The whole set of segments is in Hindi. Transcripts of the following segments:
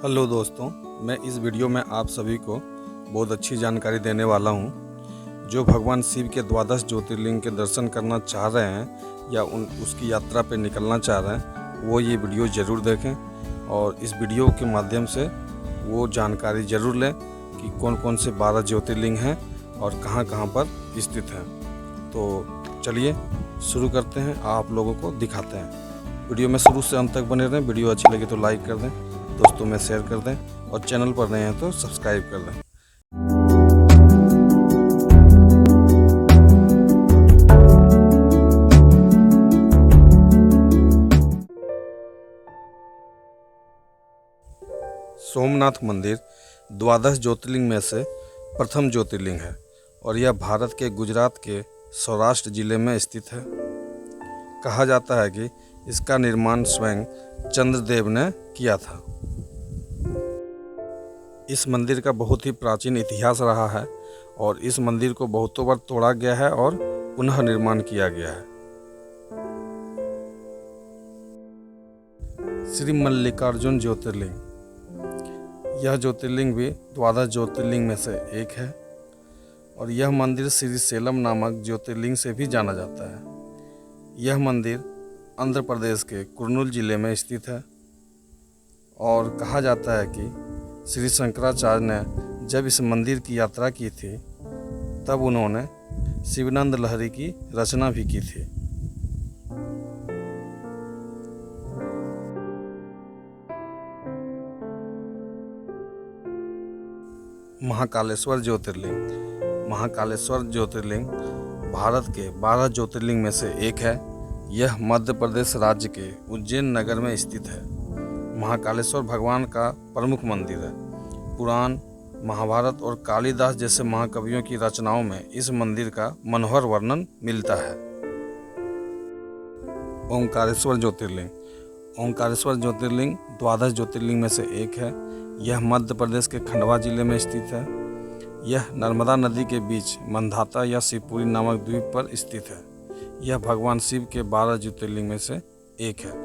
हेलो दोस्तों, मैं इस वीडियो में आप सभी को बहुत अच्छी जानकारी देने वाला हूं। जो भगवान शिव के द्वादश ज्योतिर्लिंग के दर्शन करना चाह रहे हैं या उसकी यात्रा पे निकलना चाह रहे हैं वो ये वीडियो ज़रूर देखें और इस वीडियो के माध्यम से वो जानकारी ज़रूर लें कि कौन कौन से 12 ज्योतिर्लिंग हैं और कहां कहां पर स्थित हैं। तो चलिए शुरू करते हैं, आप लोगों को दिखाते हैं। वीडियो में शुरू से अंत तक बने रहें। वीडियो अच्छी लगी तो लाइक कर दें, दोस्तों में शेयर कर दें और चैनल पर नए हैं तो सब्सक्राइब कर दें। सोमनाथ मंदिर द्वादश ज्योतिर्लिंग में से प्रथम ज्योतिर्लिंग है और यह भारत के गुजरात के सौराष्ट्र जिले में स्थित है। कहा जाता है कि इसका निर्माण स्वयं चंद्रदेव ने किया था। इस मंदिर का बहुत ही प्राचीन इतिहास रहा है और इस मंदिर को बहुतों बार तोड़ा गया है और पुनः निर्माण किया गया है। श्री मल्लिकार्जुन ज्योतिर्लिंग, यह ज्योतिर्लिंग भी द्वादश ज्योतिर्लिंग में से एक है और यह मंदिर श्री सेलम नामक ज्योतिर्लिंग से भी जाना जाता है। यह मंदिर आंध्र प्रदेश के कुर्नूल जिले में स्थित है और कहा जाता है कि श्री शंकराचार्य ने जब इस मंदिर की यात्रा की थी तब उन्होंने शिवानंद लहरी की रचना भी की थी। महाकालेश्वर ज्योतिर्लिंग, महाकालेश्वर ज्योतिर्लिंग भारत के 12 ज्योतिर्लिंग में से एक है। यह मध्य प्रदेश राज्य के उज्जैन नगर में स्थित है। महाकालेश्वर भगवान का प्रमुख मंदिर है। पुराण, महाभारत और कालिदास जैसे महाकवियों की रचनाओं में इस मंदिर का मनोहर वर्णन मिलता है। ओंकारेश्वर ज्योतिर्लिंग, ओंकारेश्वर ज्योतिर्लिंग द्वादश ज्योतिर्लिंग में से एक है। यह मध्य प्रदेश के खंडवा जिले में स्थित है। यह नर्मदा नदी के बीच मंधाता या शिवपुरी नामक द्वीप पर स्थित है। यह भगवान शिव के 12 ज्योतिर्लिंग में से एक है।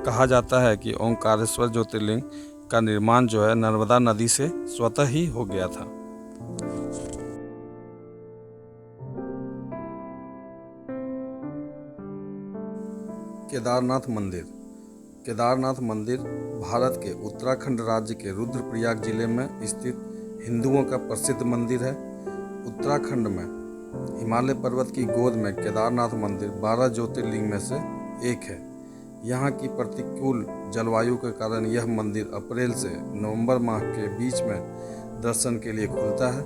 कहा जाता है कि ओंकारेश्वर ज्योतिर्लिंग का निर्माण जो है नर्मदा नदी से स्वतः ही हो गया था। केदारनाथ मंदिर, केदारनाथ मंदिर भारत के उत्तराखंड राज्य के रुद्रप्रयाग जिले में स्थित हिंदुओं का प्रसिद्ध मंदिर है। उत्तराखंड में हिमालय पर्वत की गोद में केदारनाथ मंदिर 12 ज्योतिर्लिंग में से एक है। यहाँ की प्रतिकूल जलवायु के कारण यह मंदिर अप्रैल से नवंबर माह के बीच में दर्शन के लिए खुलता है।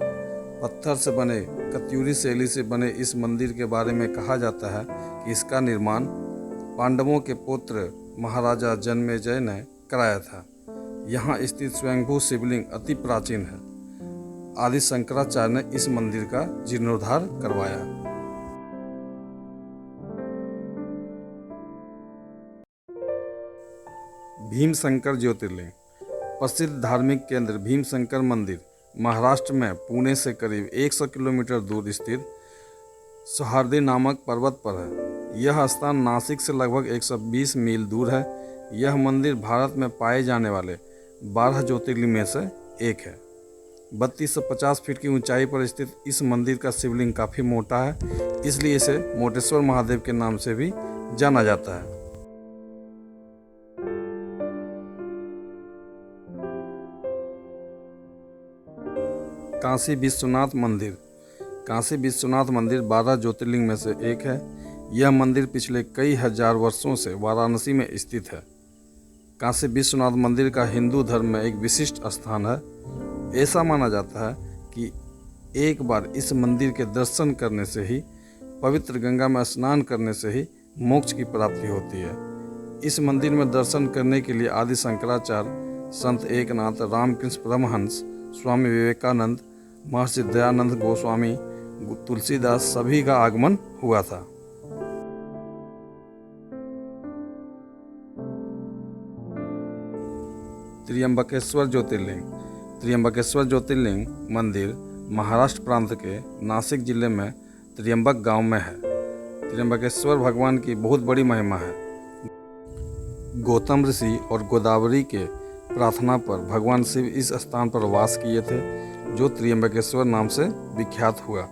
पत्थर से बने कत्यूरी शैली से बने इस मंदिर के बारे में कहा जाता है कि इसका निर्माण पांडवों के पुत्र महाराजा जन्मेजय ने कराया था। यहाँ स्थित स्वयंभू शिवलिंग अति प्राचीन है। आदि शंकराचार्य ने इस मंदिर का जीर्णोद्धार करवाया। भीमशंकर ज्योतिर्लिंग, प्रसिद्ध धार्मिक केंद्र भीमशंकर मंदिर महाराष्ट्र में पुणे से करीब 100 किलोमीटर दूर स्थित सह्याद्री नामक पर्वत पर है। यह स्थान नासिक से लगभग 120 मील दूर है। यह मंदिर भारत में पाए जाने वाले 12 ज्योतिर्लिंग में से एक है। 3250 फीट की ऊंचाई पर स्थित इस मंदिर का शिवलिंग काफ़ी मोटा है, इसलिए इसे मोटेश्वर महादेव के नाम से भी जाना जाता है। काशी विश्वनाथ मंदिर, काशी विश्वनाथ मंदिर 12 ज्योतिर्लिंग में से एक है। यह मंदिर पिछले कई हजार वर्षों से वाराणसी में स्थित है। काशी विश्वनाथ मंदिर का हिंदू धर्म में एक विशिष्ट स्थान है। ऐसा माना जाता है कि एक बार इस मंदिर के दर्शन करने से ही, पवित्र गंगा में स्नान करने से ही मोक्ष की प्राप्ति होती है। इस मंदिर में दर्शन करने के लिए आदि शंकराचार्य, संत एकनाथ, रामकृष्ण परमहंस, स्वामी विवेकानंद, महर्षि दयानंद गोस्वामी, तुलसीदास सभी का आगमन हुआ था। त्र्यंबकेश्वर ज्योतिर्लिंग, त्र्यंबकेश्वर ज्योतिर्लिंग मंदिर महाराष्ट्र प्रांत के नासिक जिले में त्र्यंबक गांव में है। त्र्यंबकेश्वर भगवान की बहुत बड़ी महिमा है। गौतम ऋषि और गोदावरी के प्रार्थना पर भगवान शिव इस स्थान पर वास किए थे, जो त्र्यंबकेश्वर नाम से विख्यात हुआ।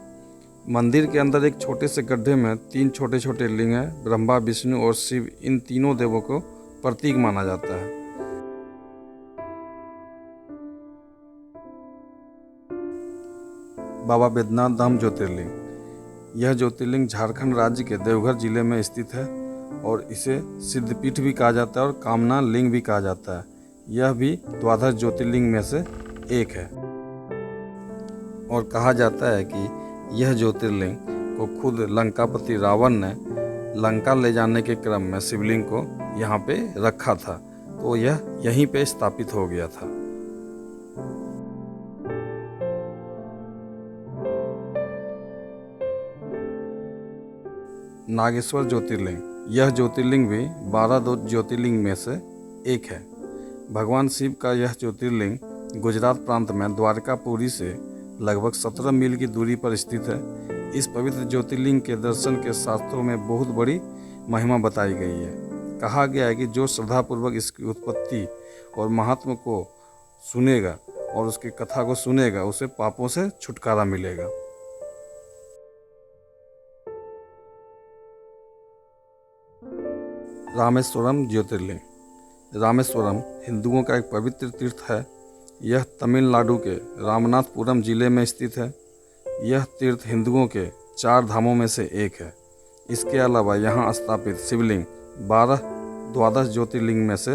मंदिर के अंदर एक छोटे से गड्ढे में 3 छोटे छोटे लिंग हैं। ब्रह्मा, विष्णु और शिव इन तीनों देवों को प्रतीक माना जाता है। बाबा बैद्यनाथ धाम ज्योतिर्लिंग, यह ज्योतिर्लिंग झारखंड राज्य के देवघर जिले में स्थित है और इसे सिद्धपीठ भी कहा जाता है और कामना लिंग भी कहा जाता है। यह भी द्वादश ज्योतिर्लिंग में से एक है और कहा जाता है कि यह ज्योतिर्लिंग को खुद लंकापति रावण ने लंका ले जाने के क्रम में शिवलिंग को यहाँ पे रखा था, तो यह यहीं पे स्थापित हो गया था। नागेश्वर ज्योतिर्लिंग, यह ज्योतिर्लिंग भी 12 ज्योतिर्लिंग में से एक है। भगवान शिव का यह ज्योतिर्लिंग गुजरात प्रांत में द्वारकापुरी से लगभग 17 मील की दूरी पर स्थित है। इस पवित्र ज्योतिर्लिंग के दर्शन के शास्त्रों में बहुत बड़ी महिमा बताई गई है। कहा गया है कि जो श्रद्धापूर्वक इसकी उत्पत्ति और महात्म को सुनेगा और उसकी कथा को सुनेगा, उसे पापों से छुटकारा मिलेगा। रामेश्वरम ज्योतिर्लिंग, रामेश्वरम हिंदुओं का एक पवित्र तीर्थ है। यह तमिलनाडु के रामनाथपुरम जिले में स्थित है। यह तीर्थ हिंदुओं के 4 धामों में से एक है। इसके अलावा यहाँ स्थापित शिवलिंग 12 द्वादश ज्योतिर्लिंग में से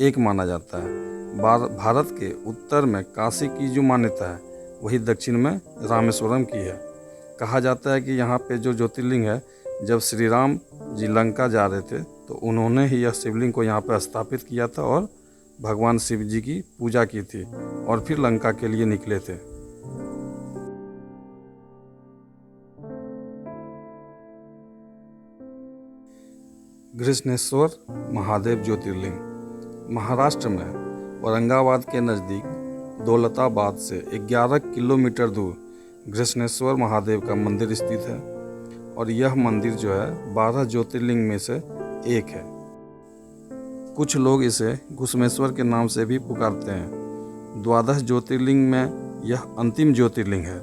एक माना जाता है। भारत के उत्तर में काशी की जो मान्यता है, वही दक्षिण में रामेश्वरम की है। कहा जाता है कि यहाँ पे जो ज्योतिर्लिंग है, जब श्री राम जी लंका जा रहे थे तो उन्होंने ही यह शिवलिंग को यहाँ पर स्थापित किया था और भगवान शिव जी की पूजा की थी और फिर लंका के लिए निकले थे। घृष्णेश्वर महादेव ज्योतिर्लिंग, महाराष्ट्र में औरंगाबाद के नज़दीक दौलताबाद से 11 किलोमीटर दूर घृष्णेश्वर महादेव का मंदिर स्थित है और यह मंदिर जो है 12 ज्योतिर्लिंग में से एक है। कुछ लोग इसे घुश्मेश्वर के नाम से भी पुकारते हैं। द्वादश ज्योतिर्लिंग में यह अंतिम ज्योतिर्लिंग है।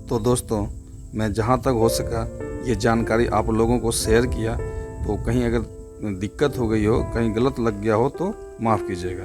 तो दोस्तों, मैं जहाँ तक हो सका ये जानकारी आप लोगों को शेयर किया, तो कहीं अगर दिक्कत हो गई हो, कहीं गलत लग गया हो तो माफ़ कीजिएगा।